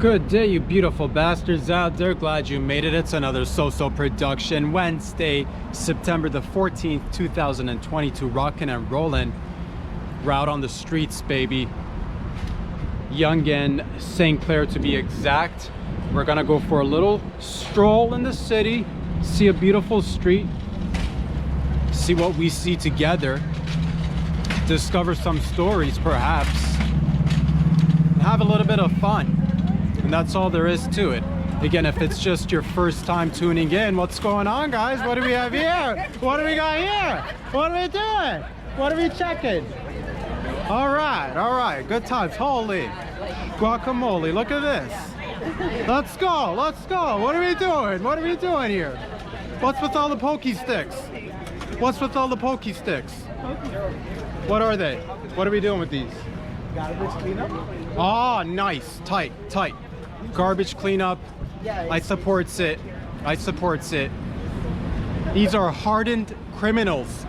Good day, you beautiful bastards out there. Glad you made it. It's another So-So production. Wednesday, September the 14th, 2022. Rockin' and rollin'. We're out on the streets, baby. Yonge, St. Clair to be exact. We're gonna go for a little stroll in the city, see a beautiful street, see what we see together, discover some stories perhaps, have a little bit of fun. And that's all there is to it. Again, if it's just your first time tuning in, what's going on, guys? What do we have here? What do we got here? What are we doing? What are we checking? All right, good times. Holy guacamole, look at this. Let's go. What are we doing? What are we doing here? What's with all the pokey sticks? What's with all the pokey sticks? What are they? What are we doing with these? Garbage cleanup. Oh, nice. Tight. Garbage cleanup. I supports it. These are hardened criminals.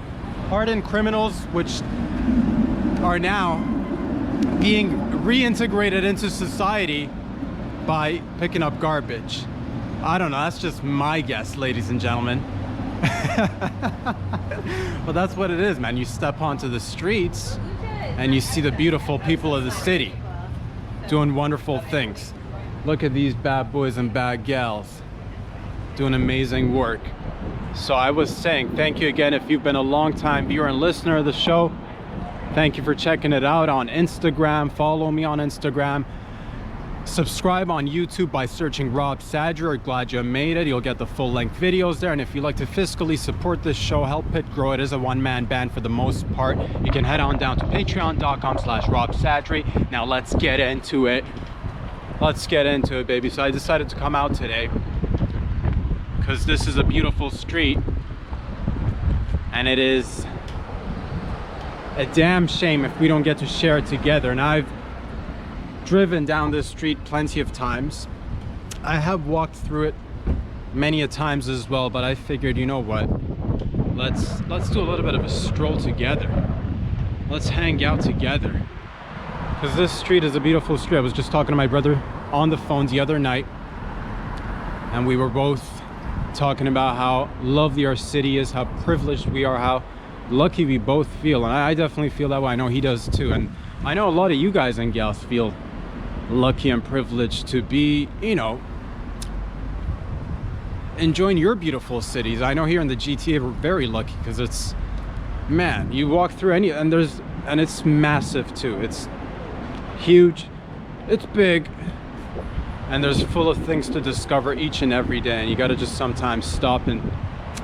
Which are now being reintegrated into society by picking up garbage. I don't know, that's just my guess, ladies and gentlemen. Well, that's what it is, man. You step onto the streets and you see the beautiful people of the city doing wonderful things. Look at these bad boys and bad gals doing amazing work. So I was saying, thank you again if you've been a long time viewer and listener of the show. Thank you for checking it out on Instagram. Follow me on Instagram. Subscribe on YouTube by searching Rob Sadger or Gladyamadeit. You'll get the full-length videos there. And if you'd like to fiscally support this show, help it grow. It is a one-man band for the most part. You can head on down to patreon.com/RobSadry. Now let's get into it. Baby. So I decided to come out today because this is a beautiful street, and it is a damn shame if we don't get to share it together. And I've driven down this street plenty of times. I have walked through it many a times as well, but I figured, you know what, let's do a little bit of a stroll together. Let's hang out together, because this street is a beautiful street. I was just talking to my brother on the phone the other night, and we were both talking about how lovely our city is, how privileged we are, how lucky we both feel. And I definitely feel that way. I know he does too, and I know a lot of you guys and gals feel lucky and privileged to be, you know, enjoying your beautiful cities. I know here in the GTA we're very lucky, because it's, man, you walk through any, and it's massive too. It's huge, it's big, and there's full of things to discover each and every day. And you got to just sometimes stop and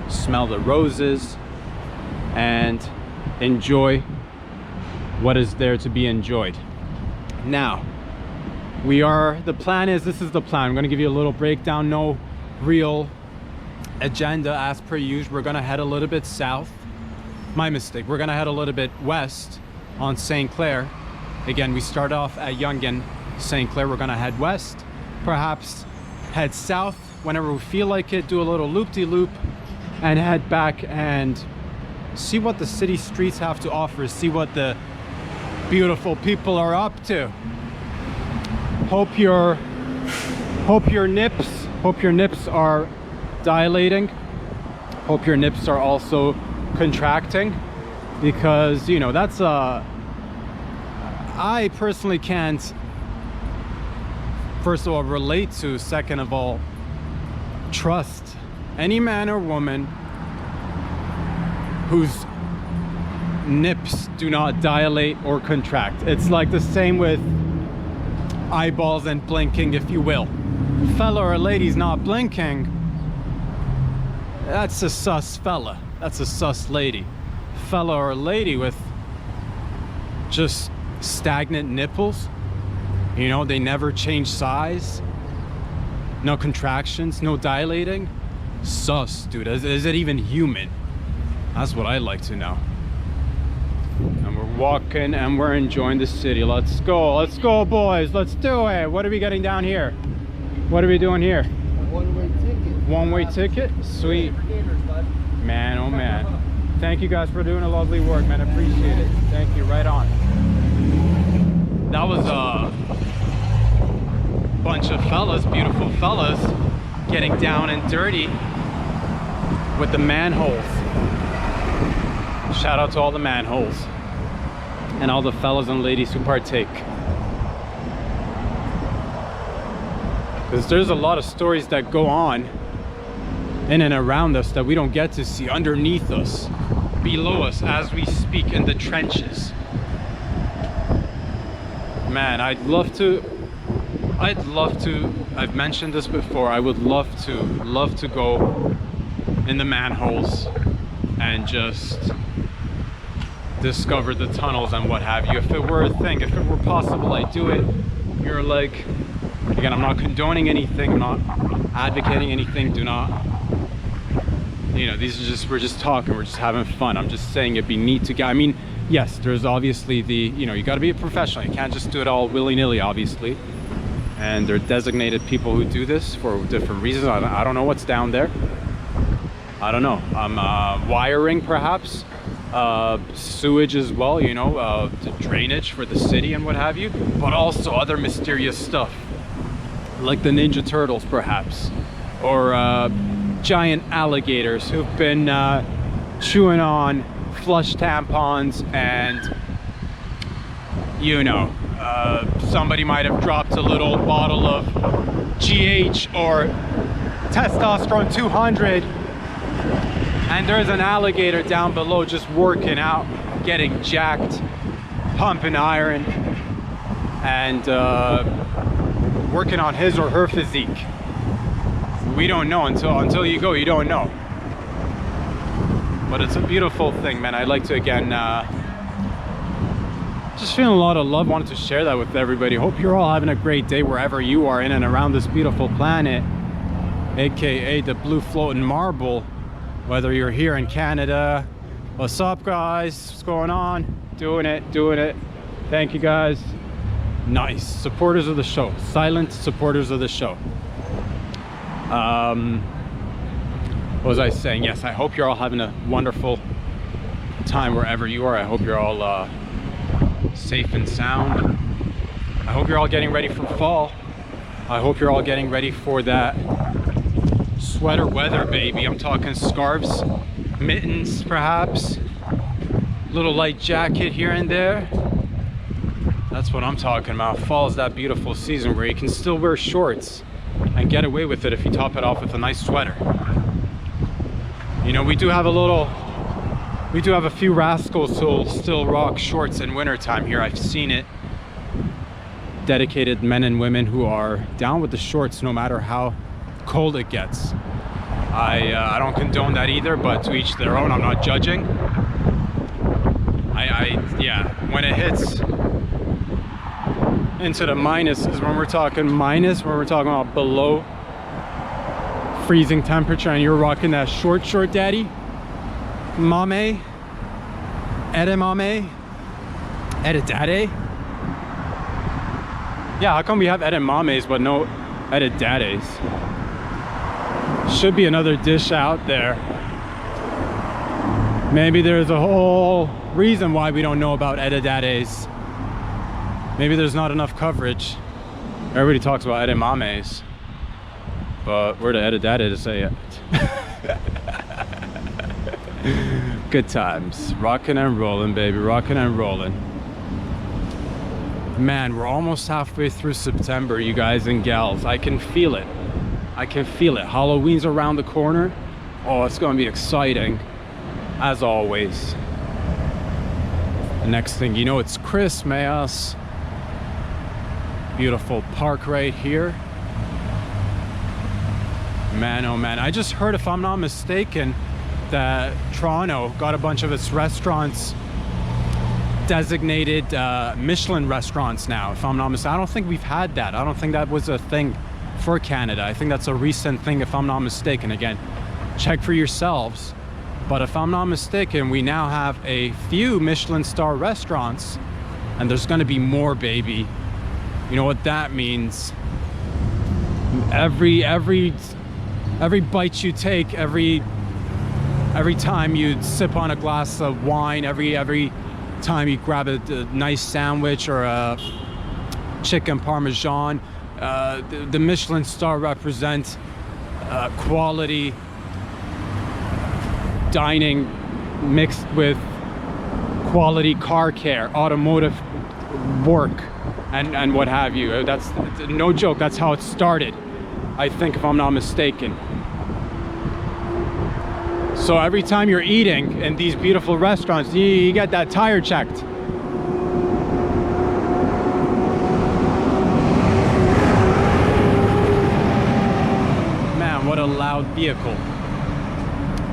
smell the roses and enjoy what is there to be enjoyed. Now, this is the plan. I'm going to give you a little breakdown, no real agenda as per usual. We're going to head a little bit south. My mistake. We're going to head a little bit west on St. Clair. Again, we start off at Yonge, St. Clair. We're going to head west, perhaps head south whenever we feel like it, do a little loop-de-loop, and head back and see what the city streets have to offer, see what the beautiful people are up to. Hope your nips are dilating. Hope your nips are also contracting, because, you know, that's I personally can't, first of all, relate to, second of all, trust any man or woman whose nips do not dilate or contract. It's like the same with eyeballs and blinking, if you will. Fella or lady's not blinking, that's a sus fella, that's a sus lady. Fella or lady with just stagnant nipples, you know, they never change size, no contractions, no dilating, sus, dude. Is it even human? That's what I'd like to know. And we're walking and we're enjoying the city. Let's go, boys, let's do it. What are we getting down here? What are we doing here? One-way ticket. One-way ticket? Sweet. Man, oh man. Thank you guys for doing a lovely work, man. I appreciate it. Thank you. Right on. That was bunch of fellas, beautiful fellas, getting down and dirty with the manholes. Shout out to all the manholes and all the fellas and ladies who partake. Because there's a lot of stories that go on in and around us that we don't get to see, underneath us, below us, as we speak, in the trenches. Man, I'd love to, I've mentioned this before, I would love to go in the manholes and just discover the tunnels and what have you. If it were a thing, if it were possible, I'd do it. You're like, again, I'm not condoning anything, I'm not advocating anything, do not, you know, these are just, we're just talking, we're just having fun. I'm just saying it'd be neat to get, I mean, yes, there's obviously the, you know, you got to be a professional, you can't just do it all willy-nilly, obviously, and there are designated people who do this for different reasons. I don't know what's down there, I don't know. Wiring perhaps, sewage as well, you know, the drainage for the city and what have you, but also other mysterious stuff like the Ninja Turtles perhaps, or giant alligators who've been chewing on flush tampons, and you know, somebody might have dropped a little bottle of GH or testosterone 200, and there's an alligator down below just working out, getting jacked, pumping iron, and working on his or her physique. We don't know until you go, you don't know. But it's a beautiful thing, man. I'd like to, again, just feeling a lot of love, wanted to share that with everybody. Hope you're all having a great day wherever you are in and around this beautiful planet, aka the blue floating marble. Whether you're here in Canada, what's up guys, what's going on? Doing it. Thank you guys. Nice supporters of the show, silent supporters of the show. What was I saying? Yes, I hope you're all having a wonderful time wherever you are. I hope you're all safe and sound. I hope you're all getting ready for fall. I hope you're all getting ready for that sweater weather, baby. I'm talking scarves, mittens perhaps, little light jacket here and there. That's what I'm talking about. Fall is that beautiful season where you can still wear shorts and get away with it if you top it off with a nice sweater. You know, we do have a few rascals who'll still rock shorts in wintertime here. I've seen it. Dedicated men and women who are down with the shorts no matter how cold it gets. I don't condone that either, but to each their own. I'm not judging. Yeah, when it hits into the minuses, when we're talking minus, when we're talking about below freezing temperature, and you're rocking that short daddy, mame, edamame, edadade. Yeah, how come we have edamames but no edadades? Should be another dish out there. Maybe there's a whole reason why we don't know about edadades. Maybe there's not enough coverage. Everybody talks about edamames, but we're the edadade to say it. Good times. Rocking and rolling, baby. Rocking and rolling. Man, we're almost halfway through September, you guys and gals. I can feel it. I can feel it. Halloween's around the corner. Oh, it's gonna be exciting, as always. The next thing you know, it's Christmas. Beautiful park right here. Man, oh man. I just heard, if I'm not mistaken, that Toronto got a bunch of its restaurants designated Michelin restaurants now, if I'm not mistaken. I don't think we've had that. I don't think that was a thing for Canada. I think that's a recent thing, if I'm not mistaken. Again, check for yourselves. But if I'm not mistaken, we now have a few Michelin star restaurants, and there's gonna be more, baby. You know what that means? Every bite you take, every time you sip on a glass of wine, every time you grab a nice sandwich or a chicken parmesan, The Michelin star represents quality dining mixed with quality car care, automotive work, and what have you. That's no joke. That's how it started, I think, if I'm not mistaken. So every time you're eating in these beautiful restaurants, you get that tire checked. Man, what a loud vehicle.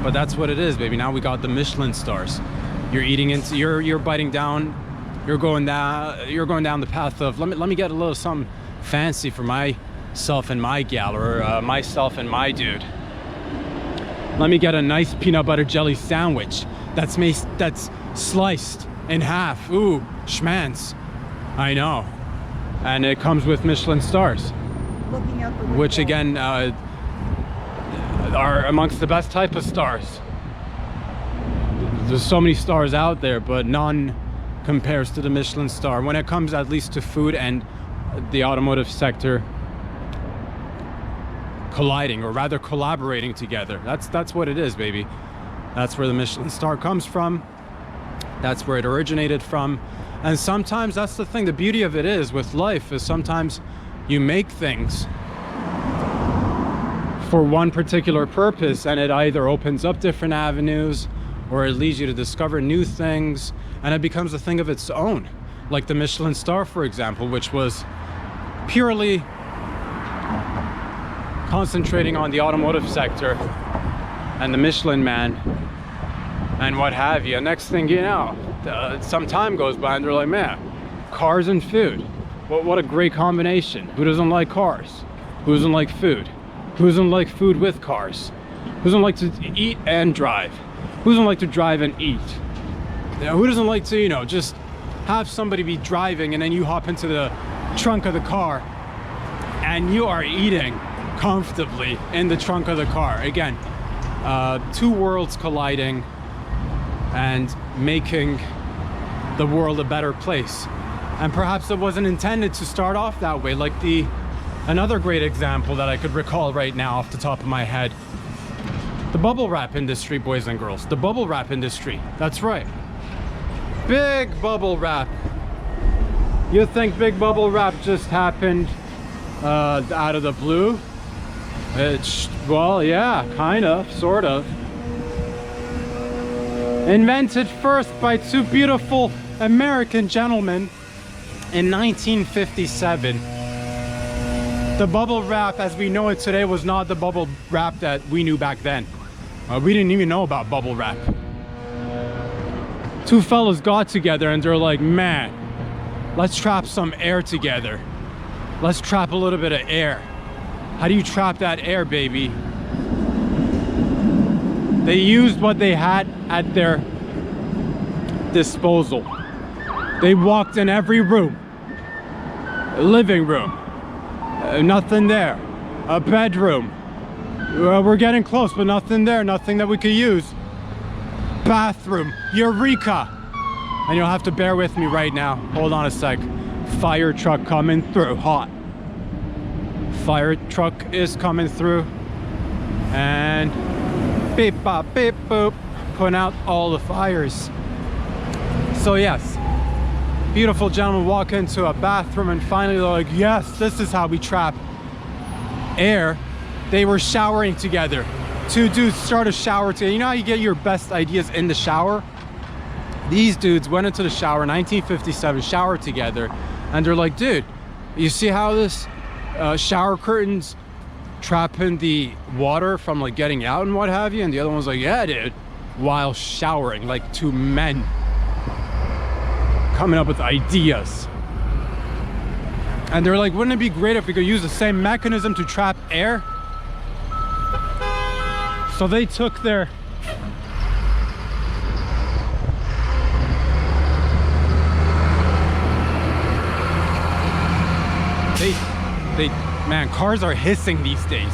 But that's what it is, baby. Now we got the Michelin stars. You're eating into, you're biting down, you're going down the path of let me get a little something fancy for myself and my gal, or myself and my dude. Let me get a nice peanut butter jelly sandwich that's sliced in half. Ooh, schmance. I know. And it comes with Michelin stars, Looking out the window. which again are amongst the best type of stars. There's so many stars out there, but none compares to the Michelin star when it comes at least to food and the automotive sector colliding, or rather collaborating together. That's what it is, baby. That's where the Michelin star comes from. That's where it originated from. And sometimes that's the thing, the beauty of it is with life, is sometimes you make things for one particular purpose, and it either opens up different avenues or it leads you to discover new things, and it becomes a thing of its own. Like the Michelin star, for example, which was purely concentrating on the automotive sector and the Michelin man and what have you. Next thing you know, some time goes by and they're like, man, cars and food, what a great combination. Who doesn't like cars? Who doesn't like food? Who doesn't like food with cars? Who doesn't like to eat and drive? Who doesn't like to drive and eat? Who doesn't like to, you know, just have somebody be driving and then you hop into the trunk of the car and you are eating comfortably in the trunk of the car. Again, two worlds colliding and making the world a better place. And perhaps it wasn't intended to start off that way. Like another great example that I could recall right now off the top of my head, the bubble wrap industry, boys and girls. The bubble wrap industry, that's right. Big bubble wrap. You think big bubble wrap just happened out of the blue? Well, yeah, kind of, sort of. Invented first by two beautiful American gentlemen in 1957. The bubble wrap as we know it today was not the bubble wrap that we knew back then. We didn't even know about bubble wrap. Two fellas got together and they're like, man, let's trap some air together. Let's trap a little bit of air. How do you trap that air, baby? They used what they had at their disposal. They walked in every room. A living room. Nothing there. A bedroom. We're getting close, but nothing there. Nothing that we could use. Bathroom. Eureka! And you'll have to bear with me right now. Hold on a sec. Fire truck coming through. Hot. Fire truck is coming through. And beep bop beep boop. Putting out all the fires. So yes. Beautiful gentlemen walk into a bathroom and finally they're like, yes, this is how we trap air. They were showering together. Two dudes start a shower together. You know how you get your best ideas in the shower? These dudes went into the shower in 1957, showered together, and they're like, dude, you see how this shower curtains trapping the water from like getting out and what have you? And the other one's like, yeah, dude, while showering, like two men coming up with ideas. And they're like, wouldn't it be great if we could use the same mechanism to trap air? So they took their man, cars are hissing these days,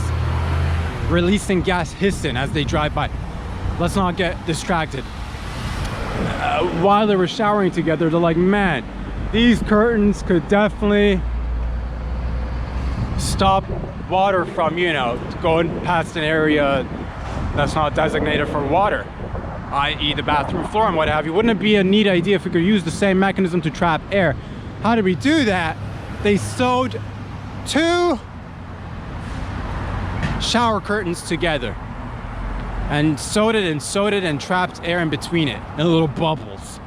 releasing gas, hissing as they drive by. Let's not get distracted. While they were showering together, they're like, man, these curtains could definitely stop water from, you know, going past an area that's not designated for water, i.e. the bathroom floor and what have you. Wouldn't it be a neat idea if we could use the same mechanism to trap air? How did we do that? They sewed 2 shower curtains together and sewed it and trapped air in between it in little bubbles.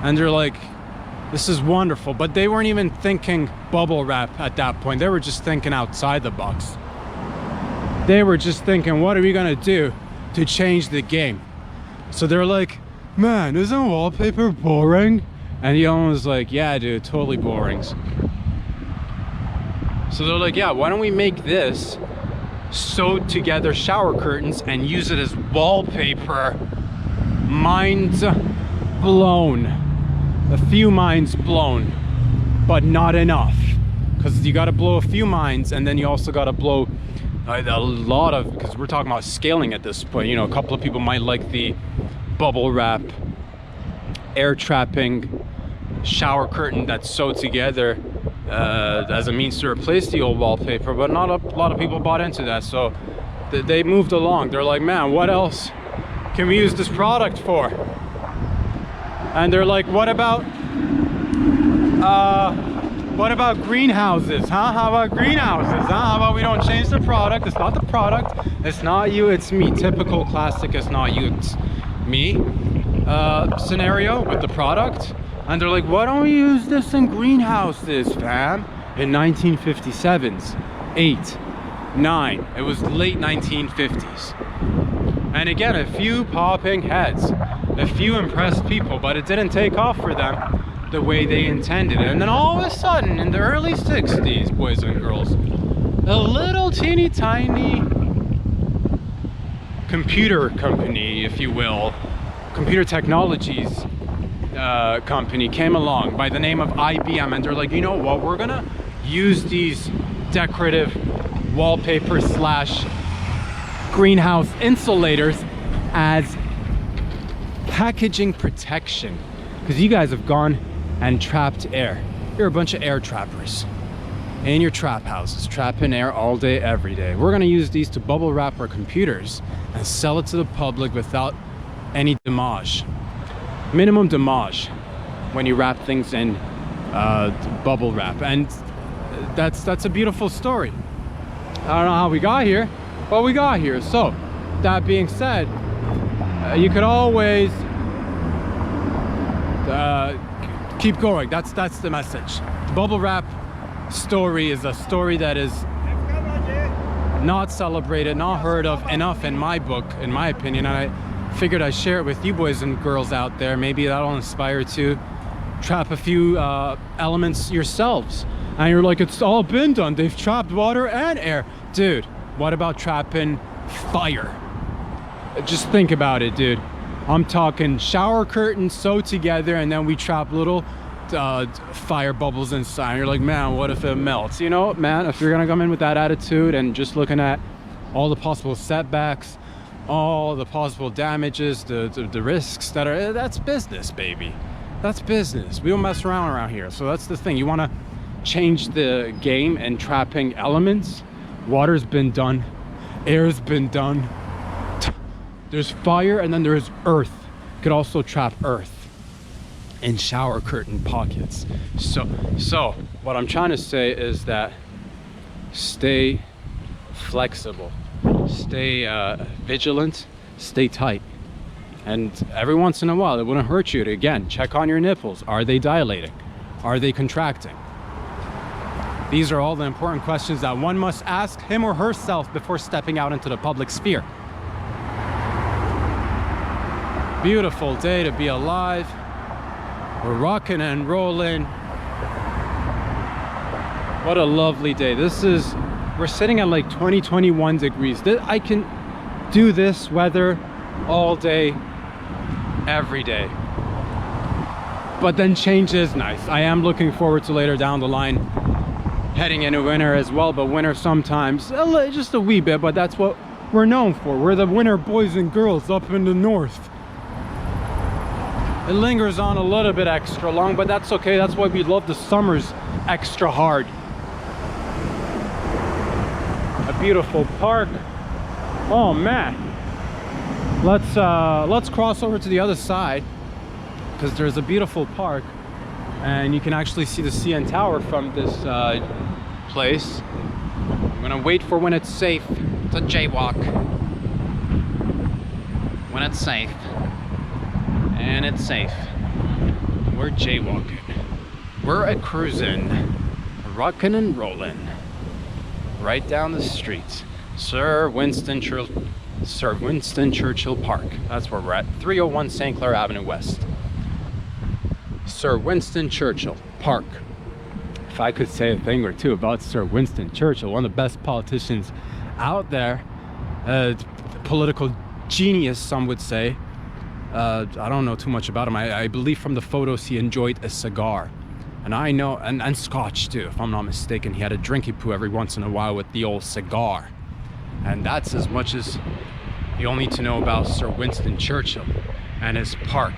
And they're like, this is wonderful. But they weren't even thinking bubble wrap at that point. They were just thinking outside the box. They were just thinking, what are we gonna do to change the game? So they're like, man, isn't wallpaper boring? And Elon was like, yeah, dude, totally boring. So they're like, yeah, why don't we make this sewed together shower curtains and use it as wallpaper? Minds blown. A few minds blown, but not enough. Because you gotta blow a few minds, and then you also gotta blow a lot of, because we're talking about scaling at this point. You know, a couple of people might like the bubble wrap, air trapping shower curtain that's sewed together as a means to replace the old wallpaper, but not a lot of people bought into that. So they moved along. They're like, man, what else can we use this product for? And they're like, what about greenhouses, huh? How about greenhouses, huh? How about we don't change the product? It's not the product, it's not you, it's me. Typical classic, it's not you, it's me scenario with the product. And they're like, why don't we use this in greenhouses, fam? In 1957s, 8, 9, it was late 1950s. And again, a few popping heads, a few impressed people, but it didn't take off for them the way they intended it. And then all of a sudden, in the early 60s, boys and girls, a little teeny tiny computer company, if you will, computer technologies company came along by the name of IBM, and they're like, you know what, we're gonna use these decorative wallpaper slash greenhouse insulators as packaging protection, because you guys have gone and trapped air. You're a bunch of air trappers in your trap houses, trapping air all day, every day. We're gonna use these to bubble wrap our computers and sell it to the public without any damage. Minimum damage when you wrap things in bubble wrap. And that's a beautiful story. I don't know how we got here, but we got here. So that being said, you could always keep going. That's the message. The bubble wrap story is a story that is not celebrated, not heard of enough in my book, in my opinion. And I figured I'd share it with you boys and girls out there. Maybe that'll inspire to trap a few elements yourselves. And you're like, it's all been done. They've trapped water and air. Dude, what about trapping fire? Just think about it, dude. I'm talking shower curtains sewed together, and then we trap little fire bubbles inside. And you're like, man, what if it melts? You know, man, if you're gonna come in with that attitude and just looking at all the possible setbacks, all the possible damages, the risks that are, that's business, baby. That's business. We don't mess around here. So that's the thing. You want to change the game and trapping elements. Water's been done, air's been done. There's fire, and then there's earth. You could also trap earth in shower curtain pockets. So what I'm trying to say is that stay flexible, stay vigilant, stay tight. And every once in a while, it wouldn't hurt you to, again, check on your nipples. Are they dilating? Are they contracting? These are all the important questions that one must ask him or herself before stepping out into the public sphere. Beautiful day to be alive. We're rocking and rolling. What a lovely day. We're sitting at like 21 degrees. I can do this weather all day, every day. But then change is nice. I am looking forward to later down the line heading into winter as well, but winter sometimes just a wee bit, but that's what we're known for. We're the winter boys and girls up in the north. It lingers on a little bit extra long, but that's okay. That's why we love the summers extra hard. beautiful park. Oh man, let's cross over to the other side, because there's a beautiful park and you can actually see the CN Tower from this place. I'm gonna wait for when it's safe to jaywalk. When it's safe. And it's safe. We're jaywalking. We're a cruising. Rockin' and rollin'. Right down the street. Sir Winston Churchill Park. That's where we're at. 301 St. Clair Avenue West. Sir Winston Churchill Park. If I could say a thing or two about Sir Winston Churchill, one of the best politicians out there, political genius, some would say. I don't know too much about him. I believe from the photos he enjoyed a cigar. And I know, and scotch too, if I'm not mistaken. He had a drinky poo every once in a while with the old cigar. And that's as much as you'll need to know about Sir Winston Churchill and his park.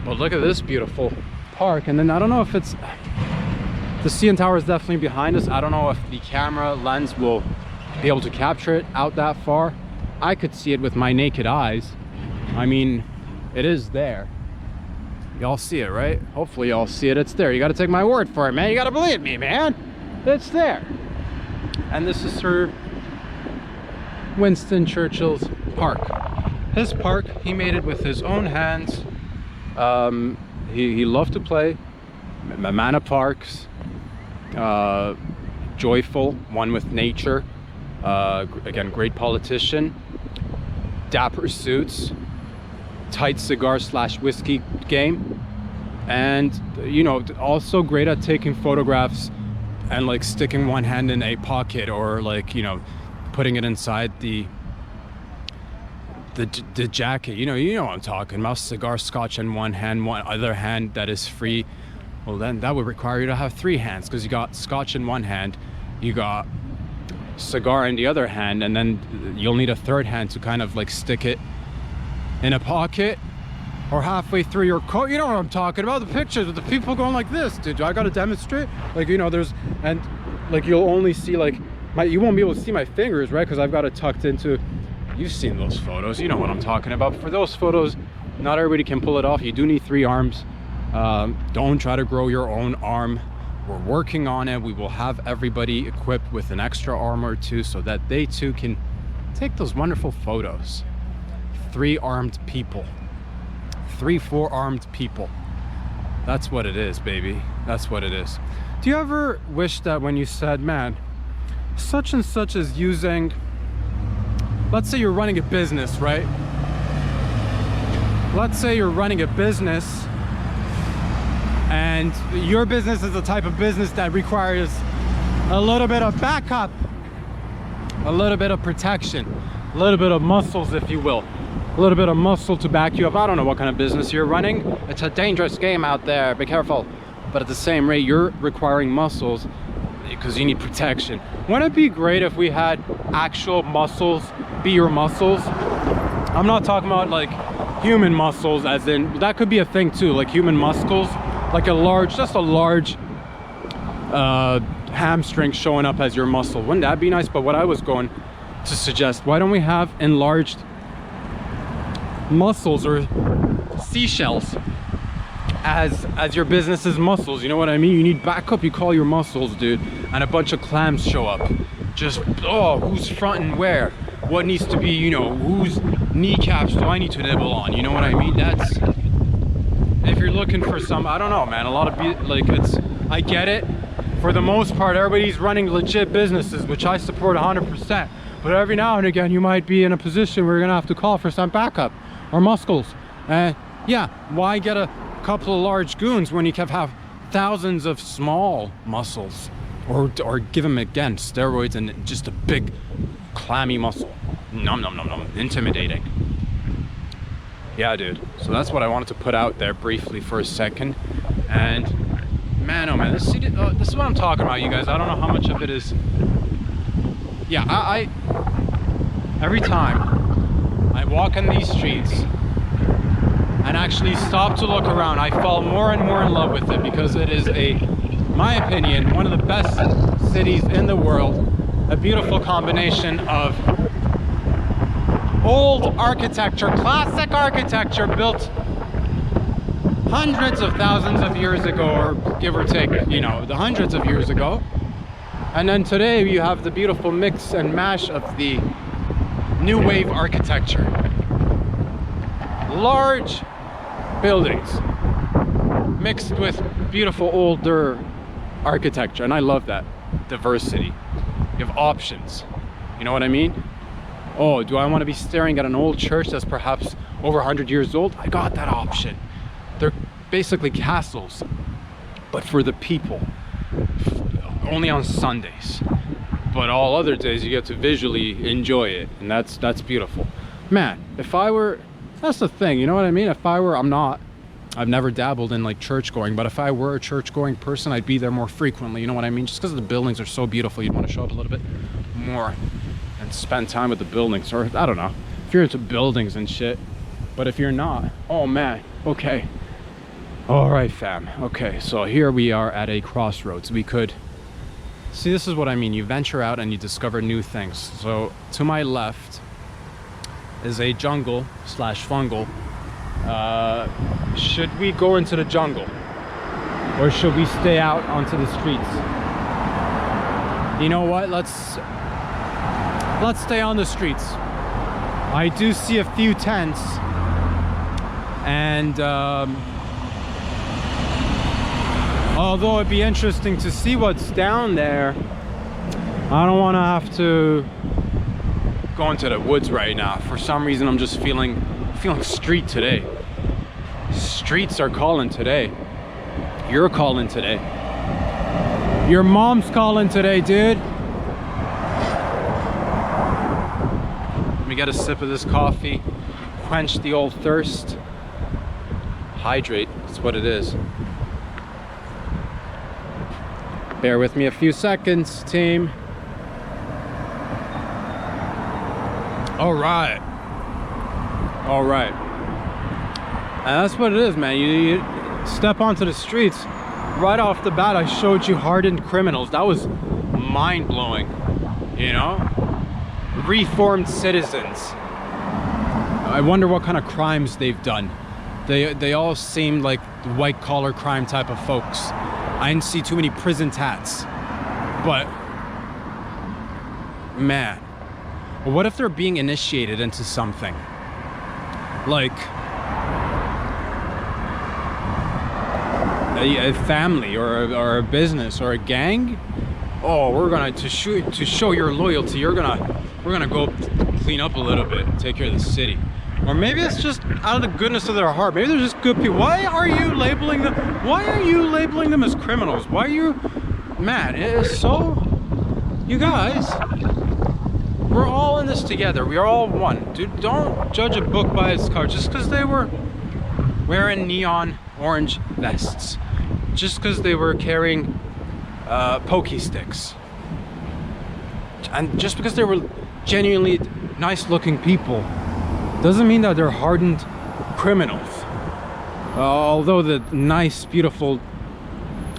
But look at this beautiful park. And then I don't know if it's, the CN Tower is definitely behind us. I don't know if the camera lens will be able to capture it out that far. I could see it with my naked eyes. I mean, it is there. Y'all see it, right? Hopefully y'all see it. It's there. You gotta take my word for it, man. You gotta believe me, man. It's there. And this is Sir Winston Churchill's park. His park, he made it with his own hands. He loved to play. A man of parks. Joyful, one with nature. Again, great politician. Dapper suits. Tight cigar / whiskey game. And, you know, also great at taking photographs and like sticking one hand in a pocket, or like, you know, putting it inside the jacket. You know what I'm talking about. Cigar, scotch in one hand, one other hand that is free. Well, then that would require you to have 3 hands, because you got scotch in one hand, you got cigar in the other hand, and then you'll need a 3rd hand to kind of like stick it in a pocket or halfway through your coat. You know what I'm talking about. The pictures of the people going like this, dude. I gotta demonstrate. Like, you know, there's, and like you'll only see like you won't be able to see my fingers, right? Because I've got it tucked into, you've seen those photos, you know what I'm talking about. For those photos, not everybody can pull it off. You do need 3 arms. Don't try to grow your own arm. We're working on it. We will have everybody equipped with an extra arm or 2 so that they too can take those wonderful photos. 3 armed people. 3 4-armed people. That's what it is, baby. That's what it is. Do you ever wish that when you said, man, such and such is using, let's say you're running a business, right? Let's say you're running a business, and your business is the type of business that requires a little bit of backup, a little bit of protection, a little bit of muscles, if you will. A little bit of muscle to back you up. I don't know what kind of business you're running. It's a dangerous game out there. Be careful. But at the same rate, you're requiring muscles because you need protection. Wouldn't it be great if we had actual muscles be your muscles? I'm not talking about like human muscles, as in, that could be a thing too, like human muscles, like a large, just a large hamstring showing up as your muscle. Wouldn't that be nice? But what I was going to suggest, why don't we have enlarged muscles or seashells as your business's muscles? You know what I mean? You need backup, you call your muscles, dude, and a bunch of clams show up. Just, oh, who's fronting where? What needs to be, you know, whose kneecaps do I need to nibble on? You know what I mean? That's, if you're looking for some, I don't know, man, a lot of, like, it's, I get it. For the most part, everybody's running legit businesses, which I support 100%. But every now and again, you might be in a position where you're gonna have to call for some backup or muscles. Yeah, why get a couple of large goons when you can have thousands of small muscles? Or give them, again, steroids and just a big clammy muscle. Nom nom nom nom. Intimidating. Yeah, dude. So that's what I wanted to put out there briefly for a second. And man, oh man, this is what I'm talking about, you guys. I don't know how much of it is. Yeah, I every time I walk in these streets and actually stop to look around, I fall more and more in love with it, because it is, my opinion, one of the best cities in the world a beautiful combination of old architecture, classic architecture built hundreds of thousands of years ago, or give or take, you know, the hundreds of years ago. And then today you have the beautiful mix and mash of the new wave architecture. Large buildings mixed with beautiful older architecture, and I love that diversity. You have options, you know what I mean? Oh, do I want to be staring at an old church that's perhaps over 100 years old? I got that option. They're basically castles, but for the people, only on Sundays, but all other days you get to visually enjoy it, and that's beautiful. Man, if I were, that's the thing, you know what I mean? If I were, I've never dabbled in like church going, but if I were a church going person, I'd be there more frequently, you know what I mean? Just because the buildings are so beautiful, you'd want to show up a little bit more and spend time with the buildings, or I don't know, if you're into buildings and shit. But if you're not, oh man, okay. All right, fam. Okay, so here we are at a crossroads. We could see, this is what I mean. You venture out and you discover new things. So to my left is a jungle slash fungal. Should we go into the jungle, or should we stay out onto the streets? You know what? Let's stay on the streets. I do see a few tents, and although it'd be interesting to see what's down there, I don't want to have to go into the woods right now. For some reason, I'm just feeling street today. Streets are calling today. You're calling today. Your mom's calling today, dude. Let me get a sip of this coffee, quench the old thirst, hydrate. That's what it is. Bear with me a few seconds, team. All right. All right. And that's what it is, man. You step onto the streets. Right off the bat, I showed you hardened criminals. That was mind-blowing, you know? Reformed citizens. I wonder what kind of crimes they've done. They all seemed like white-collar crime type of folks. I didn't see too many prison tats. But, man, what if they're being initiated into something? Like a family or a business or a gang. Oh, we're gonna to show your loyalty. We're gonna go clean up a little bit, take care of the city. Or maybe it's just out of the goodness of their heart. Maybe they're just good people. Why are you labeling them? Why are you labeling them as criminals? Why are you, man? It is so. You guys, we're all in this together. We are all one, dude. Don't judge a book by its cover just because they were wearing neon orange vests, just because they were carrying pokey sticks, and just because they were genuinely nice-looking people, doesn't mean that they're hardened criminals. Although the nice, beautiful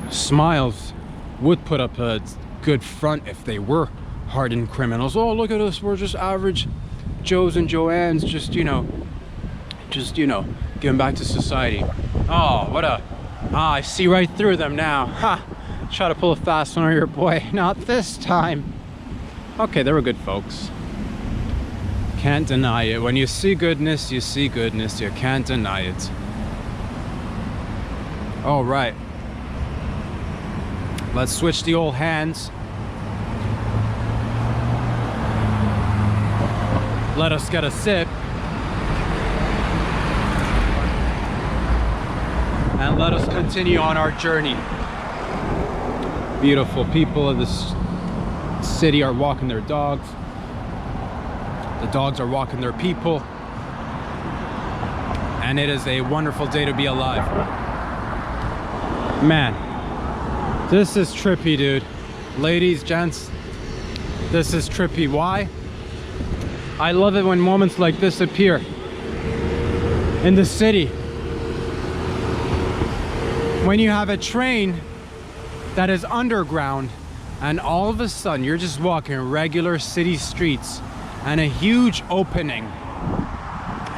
smiles would put up a good front if they were hardened criminals. Oh, look at us, we're just average Joes and Joannes, just you know, giving back to society. Oh, what a, I see right through them now. Ha! Try to pull a fast one on your boy. Not this time. Okay, they were good folks. Can't deny it. When you see goodness, you see goodness. You can't deny it. All right. Let's switch the old hands. Let us get a sip. And let us continue on our journey. Beautiful people of this city are walking their dogs. The dogs are walking their people. And it is a wonderful day to be alive. Man, this is trippy, dude. Ladies, gents, this is trippy. Why? I love it when moments like this appear in the city. When you have a train that is underground and all of a sudden you're just walking regular city streets and a huge opening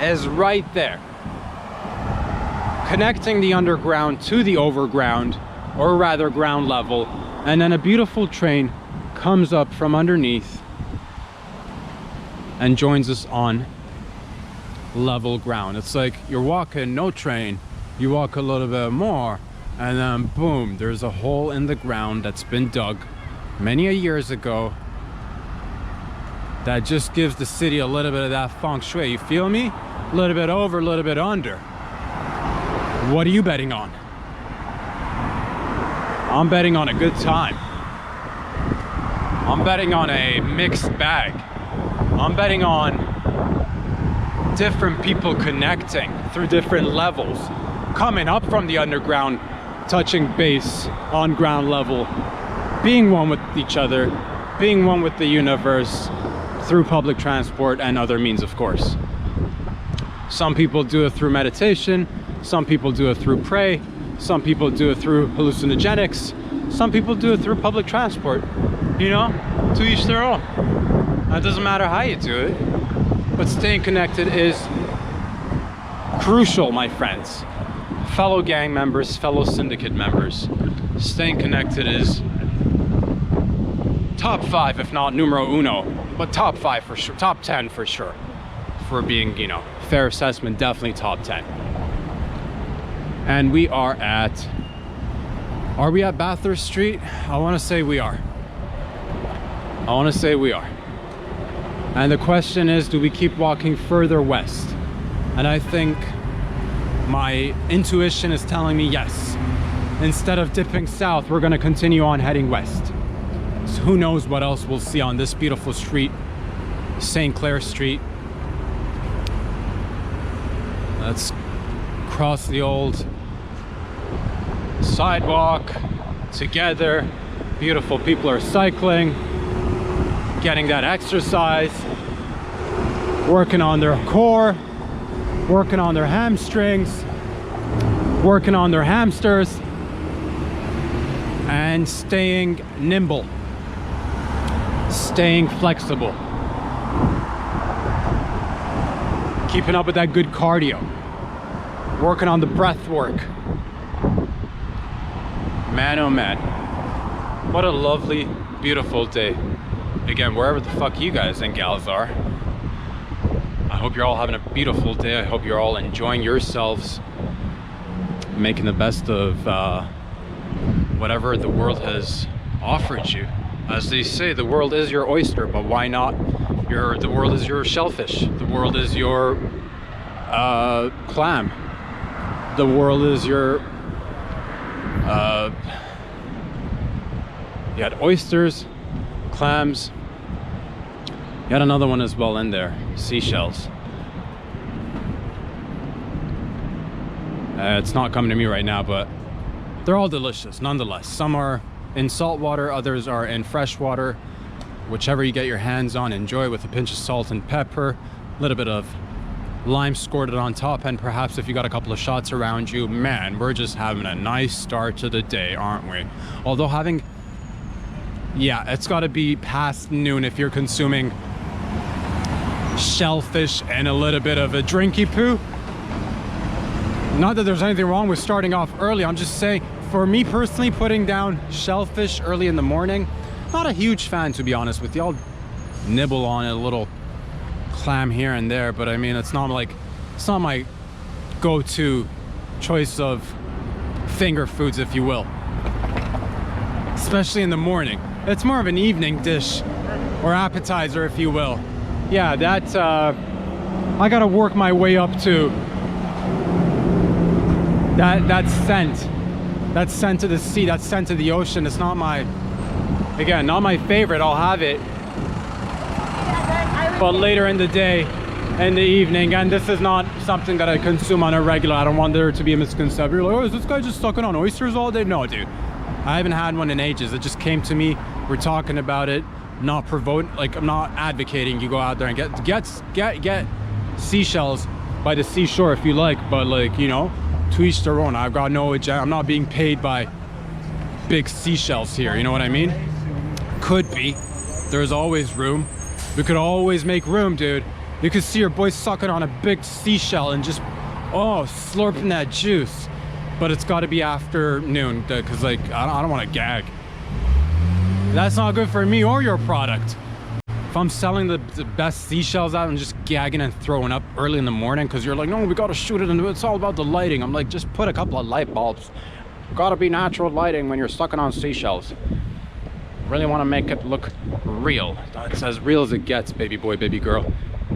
is right there, connecting the underground to the overground, or rather ground level, and then a beautiful train comes up from underneath and joins us on level ground. It's like you're walking, no train, you walk a little bit more, and then boom, there's a hole in the ground that's been dug many a years ago that just gives the city a little bit of that feng shui. You feel me? A little bit over, a little bit under. What are you betting on? I'm betting on a good time. I'm betting on a mixed bag. I'm betting on different people connecting through different levels, coming up from the underground, touching base on ground level, being one with each other, being one with the universe through public transport and other means, of course. Some people do it through meditation, some people do it through prayer, some people do it through hallucinogenics, some people do it through public transport. You know, to each their own. It doesn't matter how you do it, but staying connected is crucial, my friends. Fellow gang members, fellow syndicate members, staying connected is top 5, if not numero uno, but top 5 for sure, top 10 for sure. For being, you know, fair assessment, definitely top 10. And we are at Bathurst Street? I want to say we are. And the question is, do we keep walking further west? And I think my intuition is telling me yes. Instead of dipping south, we're going to continue on heading west. So who knows what else we'll see on this beautiful street, St. Clair Street. Let's cross the old sidewalk together. Beautiful people are cycling, getting that exercise, working on their core, working on their hamstrings, working on their hamsters, and staying nimble, staying flexible, keeping up with that good cardio, working on the breath work. Man, oh man, what a lovely, beautiful day. Again, wherever the fuck you guys and gals are, I hope you're all having a beautiful day. I hope you're all enjoying yourselves, making the best of whatever the world has offered you. As they say, the world is your oyster, but why not? The world is your shellfish. The world is your clam. The world is your you had oysters, clams, you had another one as well in there, seashells. It's not coming to me right now, but they're all delicious nonetheless. Some are in salt water, others are in fresh water. Whichever you get your hands on, enjoy with a pinch of salt and pepper, a little bit of lime squirted on top, and perhaps if you got a couple of shots around you, man, we're just having a nice start to the day, aren't we? Although it's got to be past noon if you're consuming shellfish and a little bit of a drinky poo. Not that there's anything wrong with starting off early, I'm just saying, for me personally, putting down shellfish early in the morning, not a huge fan, to be honest with you. I'll nibble on it, a little clam here and there, but I mean, it's not my go-to choice of finger foods, if you will, especially in the morning. It's more of an evening dish or appetizer, if you will. Yeah, that I gotta work my way up to that scent of the sea, that scent of the ocean. It's not my favorite. I'll have it, but later in the day, in the evening. And this is not something that I consume on a regular. I don't want there to be a misconception. You're like, oh, is this guy just sucking on oysters all day? No, dude, I haven't had one in ages. It just came to me. We're talking about it, not provoke, like I'm not advocating you go out there and get seashells by the seashore if you like, but like, you know, to each their own. I've got no agenda. I'm not being paid by big seashells here, you know what I mean? Could be. There's always room. We could always make room, dude. You could see your boy sucking on a big seashell and just, oh, slurping that juice. But it's got to be afternoon, because like I don't want to gag. That's not good for me or your product. If I'm selling the best seashells out and just gagging and throwing up early in the morning because you're like, no, we got to shoot it and it's all about the lighting. I'm like, just put a couple of light bulbs. Got to be natural lighting when you're sucking on seashells. Really want to make it look real. It's as real as it gets, baby boy, baby girl.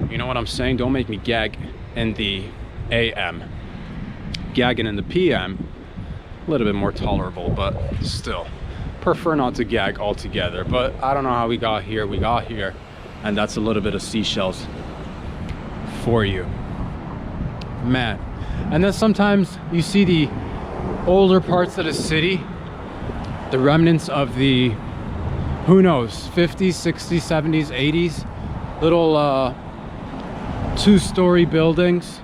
You know what I'm saying? Don't make me gag in the AM. Gagging in the PM, a little bit more tolerable, but still. Prefer not to gag altogether, but I don't know how we got here. We got here, and that's a little bit of seashells for you. Man. And then sometimes you see the older parts of the city, the remnants of the, who knows, 50s, 60s, 70s, 80s, little two-story buildings.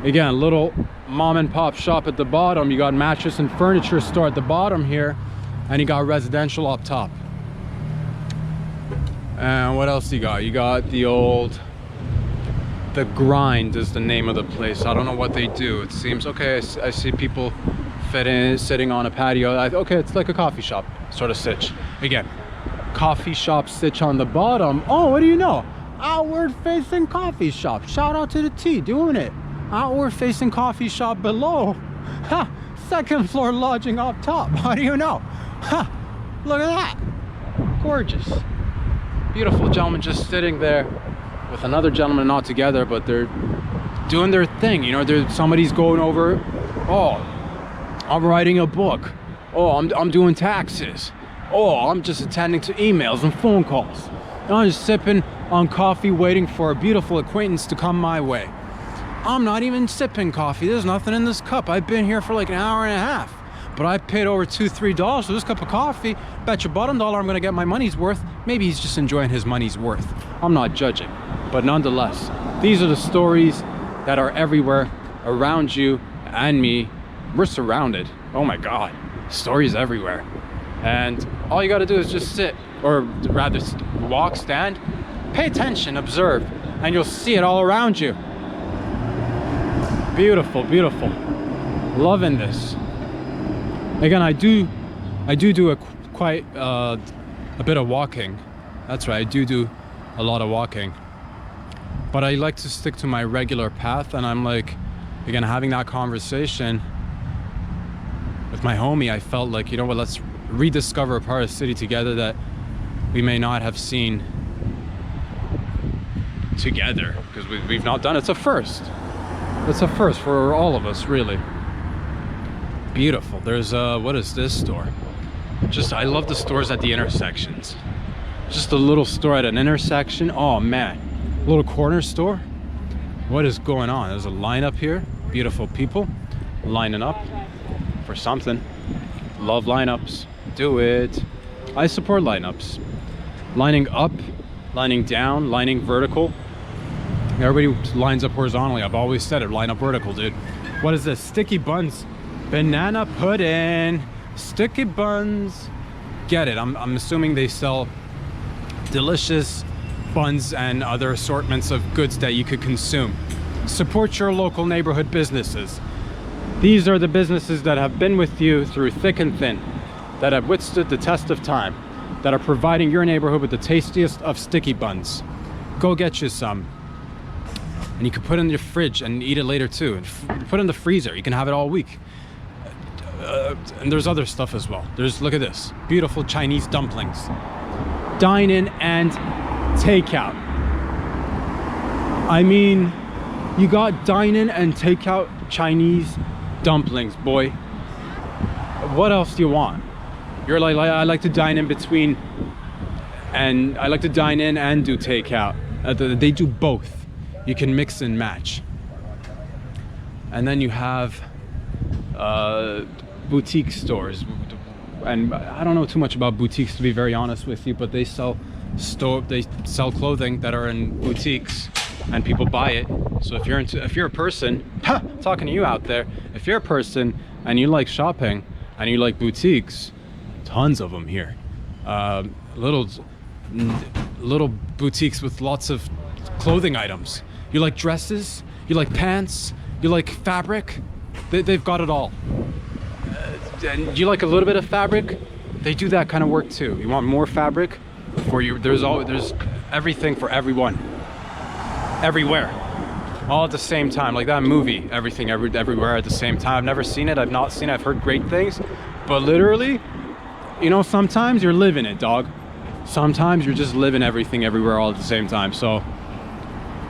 Again, little mom and pop shop at the bottom. You got mattress and furniture store at the bottom here, and you got residential up top. And what else you got? You got the old, the Grind is the name of the place. I don't know what they do. It seems okay. I see people sitting on a patio. Okay, it's like a coffee shop sort of sitch. Again, coffee shop sitch on the bottom. Oh, what do you know? Outward facing coffee shop. Shout out to the T doing it. Outward facing coffee shop below. Ha! Second floor lodging up top. How do you know? Ha! Look at that. Gorgeous. Beautiful gentleman just sitting there with another gentleman, not together, but they're doing their thing. You know, somebody's going over, oh, I'm writing a book. Oh, I'm doing taxes. Oh, I'm just attending to emails and phone calls. I'm just sipping on coffee, waiting for a beautiful acquaintance to come my way. I'm not even sipping coffee. There's nothing in this cup. I've been here for like an hour and a half, but I paid over $2-3 for this cup of coffee. Bet your bottom dollar I'm gonna get my money's worth. Maybe he's just enjoying his money's worth. I'm not judging, but nonetheless, these are the stories that are everywhere around you and me. We're surrounded. Oh my God, stories everywhere. And all you gotta do is just sit, or rather walk, stand, pay attention, observe, and you'll see it all around you. Beautiful, beautiful. Loving this. Again, I do quite a bit of walking. That's right, I do a lot of walking. But I like to stick to my regular path, and I'm like, again, having that conversation with my homie, I felt like, you know what, let's rediscover a part of the city together that we may not have seen together, because we've not done it. It's a first. It's a first for all of us, really. Beautiful. There's what is this store? I love the stores at the intersections. Just a little store at an intersection. Oh man, little corner store. What is going on? There's a line up here. Beautiful people lining up for something. Love lineups. Do it. I support lineups. Lining up, lining down, lining vertical. Everybody lines up horizontally. I've always said it, line up vertical, dude. What is this? Sticky buns. Banana pudding. Sticky buns. Get it. I'm assuming they sell delicious buns and other assortments of goods that you could consume. Support your local neighborhood businesses. These are the businesses that have been with you through thick and thin, that have withstood the test of time, that are providing your neighborhood with the tastiest of sticky buns. Go get you some. And you can put it in your fridge and eat it later too. And put it in the freezer. You can have it all week. And there's other stuff as well. Look at this. Beautiful Chinese dumplings. Dine-in and takeout. I mean, you got dine-in and takeout Chinese dumplings, boy. What else do you want? You're like, I like to dine in between, and I like to dine in and do takeout. They do both. You can mix and match. And then you have boutique stores, and I don't know too much about boutiques, to be very honest with you, but they sell clothing that are in boutiques, and people buy it. So if you're a person, talking to you out there, if you're a person and you like shopping and you like boutiques, tons of them here. little little boutiques with lots of clothing items. You like dresses? You like pants? You like fabric? They've got it all. And you like a little bit of fabric? They do that kind of work too. You want more fabric? For you, there's everything for everyone, everywhere, all at the same time. Like that movie, Everything Everywhere at the Same Time. I've never seen it. I've not seen it. I've heard great things, but literally, you know, sometimes you're living it, dog. Sometimes you're just living everything everywhere all at the same time. So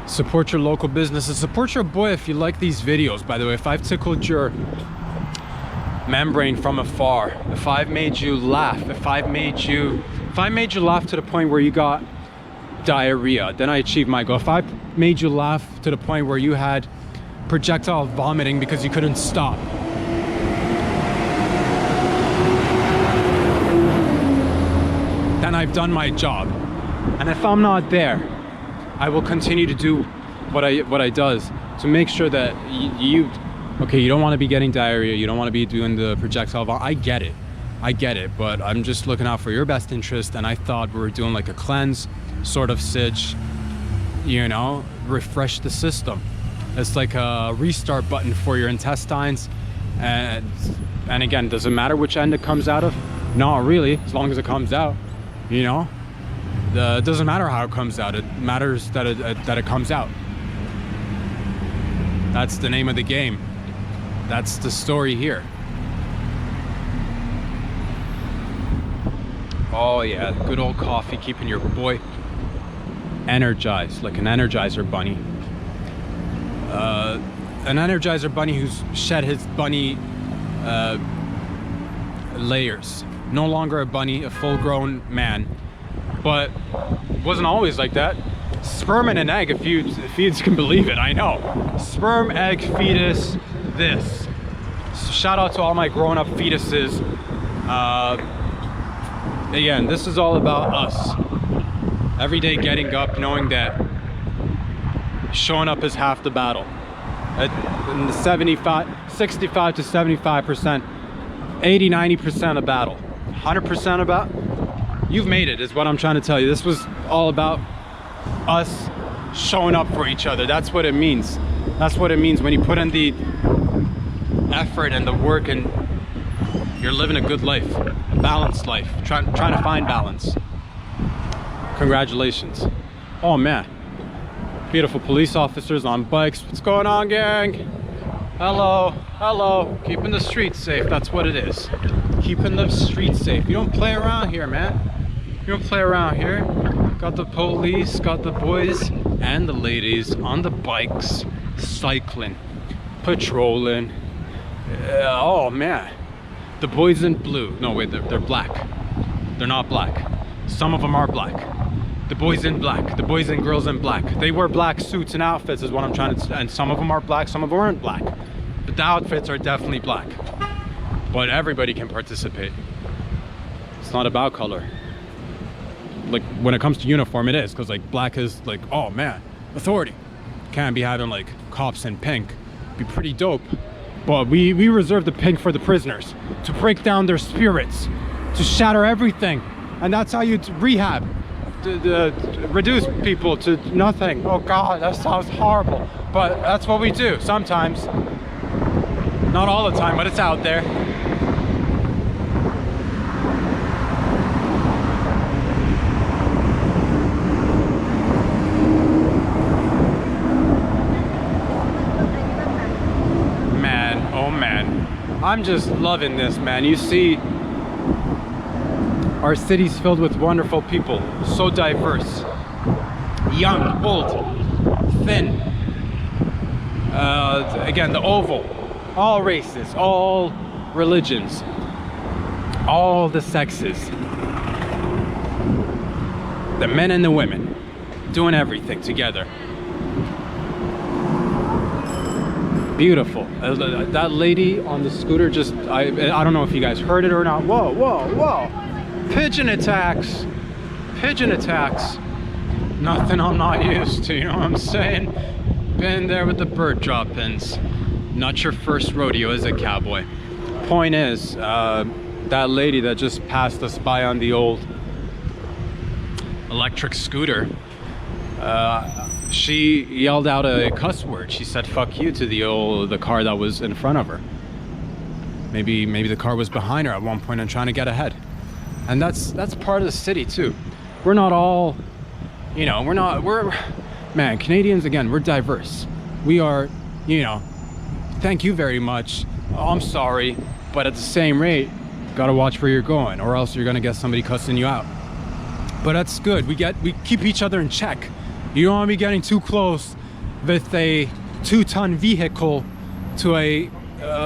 support your local businesses. Support your boy if you like these videos. By the way, if I've tickled your membrane from afar, if I've made you laugh, if I made you laugh to the point where you got diarrhea, then I achieved my goal. If I made you laugh to the point where you had projectile vomiting because you couldn't stop, then I've done my job. And if I'm not there, I will continue to do what I does to make sure that you don't want to be getting diarrhea, you don't want to be doing the projectile vomiting. I get it, but I'm just looking out for your best interest, and I thought we were doing like a cleanse sort of sitch, you know, refresh the system. It's like a restart button for your intestines, and again, does it matter which end it comes out of? Not really, as long as it comes out, you know. It doesn't matter how it comes out, it matters that it comes out. That's the name of the game. That's the story here. Oh yeah, good old coffee, keeping your boy energized, like an Energizer bunny. An Energizer bunny who's shed his bunny layers. No longer a bunny, a full-grown man. But wasn't always like that. Sperm and an egg, if you can believe it, I know. Sperm, egg, fetus, this. So shout out to all my grown-up fetuses. Again, this is all about us. Every day getting up, knowing that showing up is half the battle. In the 65 to 75%, 80, 90% of battle. 100% about, you've made it, is what I'm trying to tell you. This was all about us showing up for each other. That's what it means. That's what it means when you put in the effort and the work, and you're living a good life, a balanced life, trying to find balance. Congratulations. Oh man, beautiful police officers on bikes. What's going on, gang? Hello, hello. Keeping the streets safe, that's what it is. Keeping the streets safe. You don't play around here, man. You don't play around here. Got the police, got the boys and the ladies on the bikes, cycling, patrolling. Oh man, the boys in blue. No wait, they're black. They're not black. Some of them are black. The boys in black, the boys and girls in black. They wear black suits and outfits is what I'm trying to, and some of them are black, some of them aren't black. But the outfits are definitely black. But everybody can participate. It's not about color. Like when it comes to uniform, it is, because like black is like, oh man, authority. Can't be having like cops in pink. Be pretty dope. But we reserve the pink for the prisoners, to break down their spirits, to shatter everything. And that's how you rehab. Reduce people to nothing. Oh god, that sounds horrible, but that's what we do sometimes. Not all the time, but it's out there. Man, oh man, I'm just loving this, man. You see, our city's filled with wonderful people, so diverse, young, old, thin. Again, the oval, all races, all religions, all the sexes, the men and the women, doing everything together. Beautiful. That lady on the scooter just, I don't know if you guys heard it or not. Whoa, whoa, whoa. Pigeon attacks. Pigeon attacks. Nothing I'm not used to, you know what I'm saying? Been there with the bird drop-ins. Not your first rodeo, is it, cowboy? Point is, that lady that just passed us by on the old electric scooter. She yelled out a cuss word. She said "fuck you" to the car that was in front of her. Maybe the car was behind her at one point and trying to get ahead. And that's part of the city too. We're not all, you know, man, Canadians, again, we're diverse. We are, you know, thank you very much. Oh, I'm sorry, but at the same rate, gotta watch where you're going, or else you're gonna get somebody cussing you out. But that's good. We keep each other in check. You don't want to be getting too close with a 2-ton vehicle to a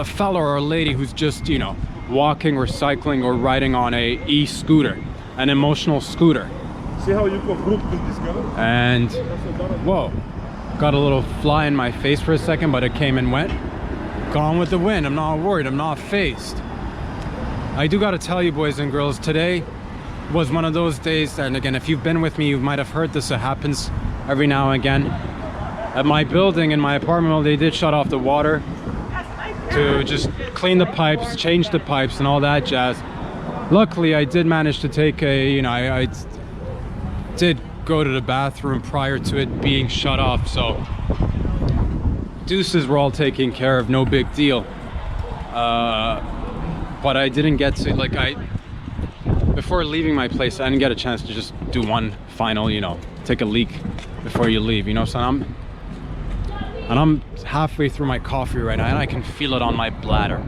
fella or a lady who's just, you know, walking or cycling or riding on a e-scooter, an emotional scooter. See how you can group this together? And whoa, got a little fly in my face for a second, but it came and went. Gone with the wind. I'm not worried. I'm not phased. I do got to tell you, boys and girls, today was one of those days, and again, if you've been with me, you might have heard this. It happens every now and again. At my building, in my apartment, they did shut off the water to just clean the pipes, change the pipes, and all that jazz. Luckily, I did manage to take a, you know, I did go to the bathroom prior to it being shut off, so deuces were all taken care of, no big deal. But I didn't get to, like, before leaving my place, I didn't get a chance to just do one final, you know, take a leak before you leave, you know. So I'm halfway through my coffee right now, and I can feel it on my bladder,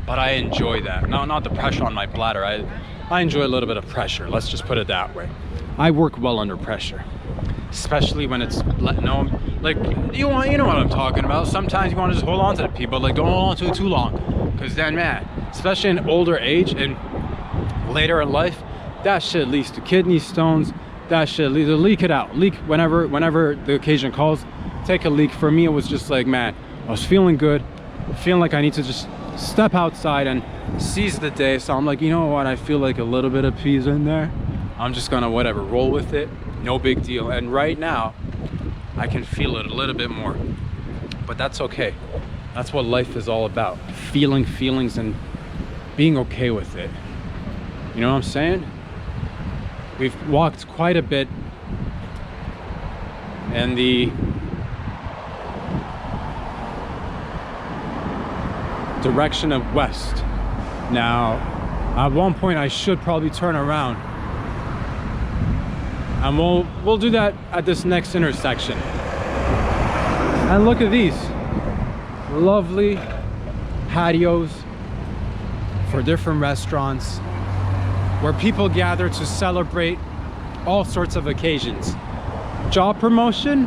but I enjoy that. No, not the pressure on my bladder. I enjoy a little bit of pressure, let's just put it that way. I work well under pressure, especially when it's, no, like, you know what I'm talking about. Sometimes you want to just hold on to the people, like, don't hold on to it too long, because then, man, especially in older age and later in life, that shit leads to kidney stones. That shit leads to leak it out. Leak whenever the occasion calls. Take a leak. For me, it was just like, man, I was feeling good, feeling like I need to just step outside and seize the day. So I'm like, you know what? I feel like a little bit of peas in there. I'm just gonna whatever, roll with it. No big deal. And right now, I can feel it a little bit more. But that's okay. That's what life is all about. Feeling feelings and being okay with it. You know what I'm saying? We've walked quite a bit in the direction of west. Now, at one point I should probably turn around, and we'll do that at this next intersection. And look at these lovely patios for different restaurants where people gather to celebrate all sorts of occasions. Job promotion,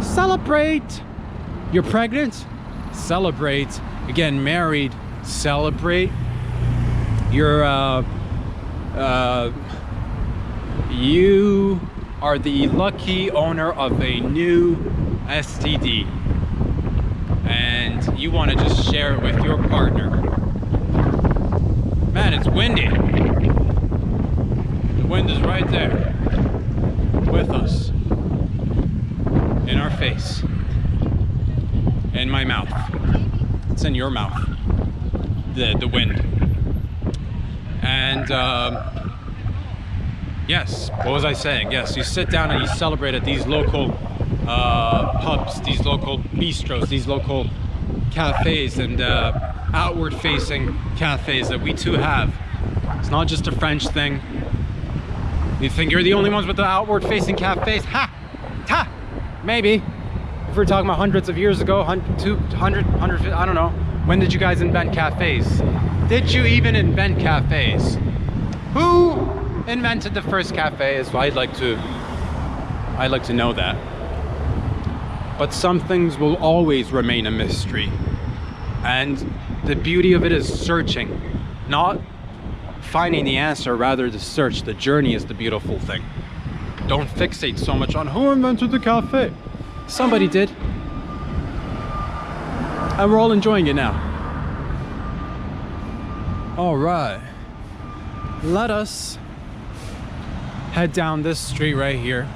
celebrate. You're pregnant, celebrate. Again, married, celebrate. You're you are the lucky owner of a new STD, and you want to just share it with your partner. Man, it's windy. The wind is right there with us, in our face, in my mouth. It's in your mouth, the wind. And yes, what was I saying? Yes, you sit down and you celebrate at these local pubs, these local bistros, these local cafes, and outward facing cafes that we too have. It's not just a French thing. You think you're the only ones with the outward facing cafes? Ha! Ha! Maybe. If we're talking about hundreds of years ago, 200, 150, I don't know. When did you guys invent cafes? Did you even invent cafes? Who invented the first cafe? I'd like to know that. But some things will always remain a mystery. And the beauty of it is searching, not finding the answer, rather the search. The journey is the beautiful thing. Don't fixate so much on who invented the cafe. Somebody did. And we're all enjoying it now. All right. Let us head down this street right here.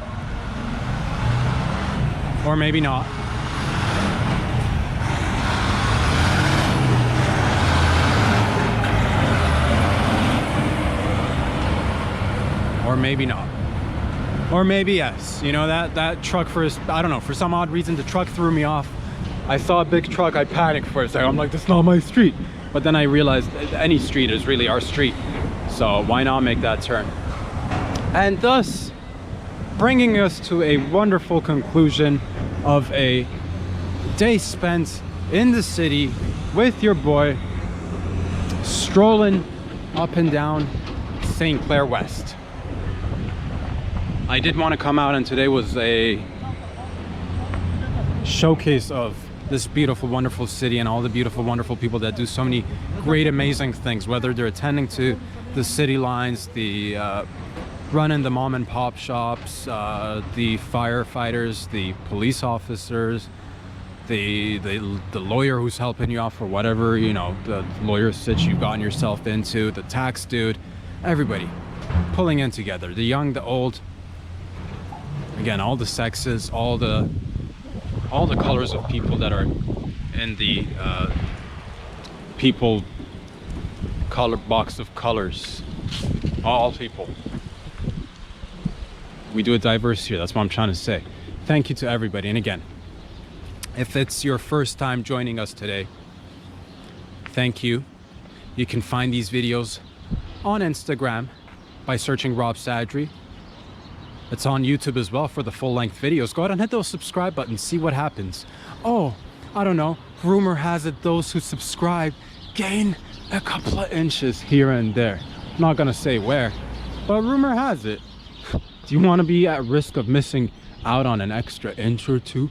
Or maybe not. Or maybe not. Or maybe yes. You know, that truck I don't know, for some odd reason the truck threw me off. I saw a big truck, I panicked for a second. I'm like, that's not my street. But then I realized any street is really our street. So why not make that turn? And thus bringing us to a wonderful conclusion of a day spent in the city with your boy, strolling up and down St. Clair West. I did want to come out, and today was a showcase of this beautiful, wonderful city and all the beautiful, wonderful people that do so many great, amazing things, whether they're attending to the city lines, the running the mom and pop shops, the firefighters, the police officers, the lawyer who's helping you out for whatever, you know, the lawyer sitch you've gotten yourself into, the tax dude, everybody pulling in together, the young, the old, again, all the sexes, all the colors of people that are in the people color box of colors. All people. We do it diverse here. That's what I'm trying to say. Thank you to everybody. And again, if it's your first time joining us today, thank you. You can find these videos on Instagram by searching Rob Sadri. It's on YouTube as well for the full-length videos. Go ahead and hit those subscribe buttons, see what happens. Oh, I don't know, rumor has it those who subscribe gain a couple of inches here and there. I'm not gonna say where, but rumor has it. Do you want to be at risk of missing out on an extra inch or two?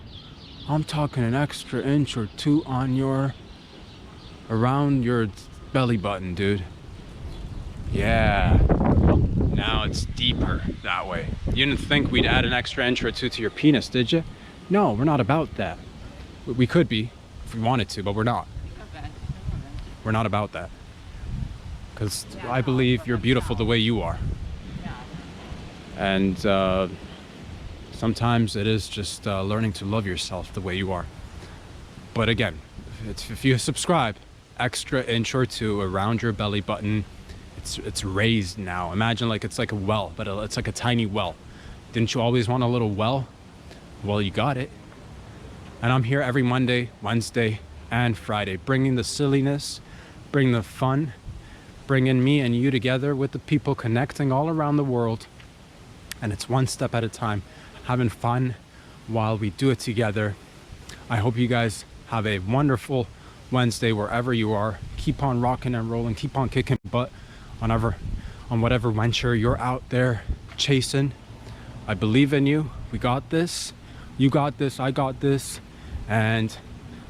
I'm talking an extra inch or two on around your belly button, dude. Yeah. Now it's deeper that way. You didn't think we'd add an extra inch or two to your penis, did you? No, we're not about that. We could be if we wanted to, but we're not. We're not about that. Because I believe you're beautiful the way you are. And sometimes it is just learning to love yourself the way you are. But again, if you subscribe, extra inch or two around your belly button, it's raised now. Imagine like it's like a well, but it's like a tiny well. Didn't you always want a little well? Well, you got it. And I'm here every Monday, Wednesday, and Friday, bringing the silliness, bringing the fun, bringing me and you together with the people connecting all around the world. And it's one step at a time, having fun while we do it together. I hope you guys have a wonderful Wednesday wherever you are. Keep on rocking and rolling, keep on kicking butt on whatever venture you're out there chasing. I believe in you. We got this. You got this. I got this. And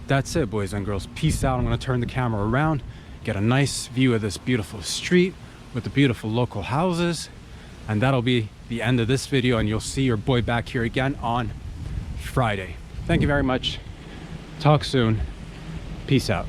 that's it, boys and girls. Peace out. I'm going to turn the camera around, get a nice view of this beautiful street with the beautiful local houses. And that'll be the end of this video, and you'll see your boy back here again on Friday. Thank you very much. Talk soon. Peace out.